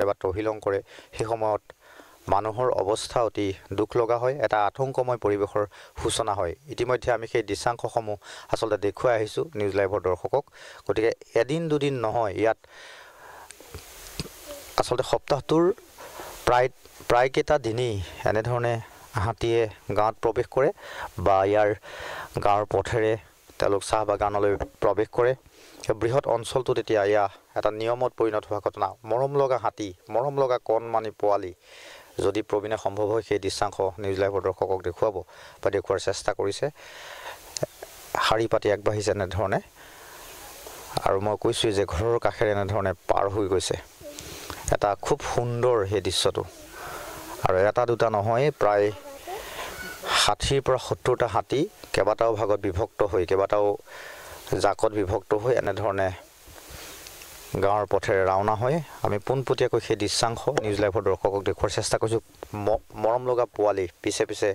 বা তহিলং কৰে সেই সময়ত মানুহৰ অৱস্থা অতি দুখ লগা হয় এটা আতংকময় পৰিৱেশৰ সূচনা হয় ইতিমধ্যে আমি সেই দৃশ্যাংশসমূহ আচলতে দেখুৱাই আহিছোঁ নিউজ লাইভৰ দৰ্শকক গতিকে এদিন দুদিন নহয় ইয়াত আচলতে সপ্তাহটোৰ প্ৰায় কেইটা দিনেই এনেধৰণে হাতীয়ে গাঁৱত প্ৰৱেশ কৰে বা ইয়াৰ গাঁৱৰ পথেৰে তেওঁলোক চাহ বাগানলৈ প্ৰৱেশ কৰে বৃহৎ অঞ্চলটোত এতিয়া এয়া এটা নিয়মত পৰিণত হোৱা ঘটনা মৰম লগা হাতী মৰম লগা কণমানি পোৱালি যদি প্ৰবীণে সম্ভৱ হয় সেই দৃশ্যাংশ নিউজ লাইভৰ দৰ্শকক দেখুৱাব বা দেখুৱাৰ চেষ্টা কৰিছে শাৰী পাতি আগবাঢ়িছে এনেধৰণে আৰু মই কৈছোঁ যে ঘৰৰ কাষেৰে এনেধৰণে পাৰ হৈ গৈছে এটা খুব সুন্দৰ সেই দৃশ্যটো আৰু এটা দুটা নহয় প্ৰায় 60 পৰা 70টা হাতী কেইবাটাও ভাগত বিভক্ত হৈ কেইবাটাও জাকত বিভক্ত হৈ এনেধৰণে গাঁৱৰ পথেৰে ৰাওনা হয় আমি পোনপটীয়াকৈ সেই দৃশ্যাংশ নিউজ লাইভৰ দৰ্শকক দেখুৱাৰ চেষ্টা কৰিছোঁ মৰম লগা পোৱালি পিছে পিছে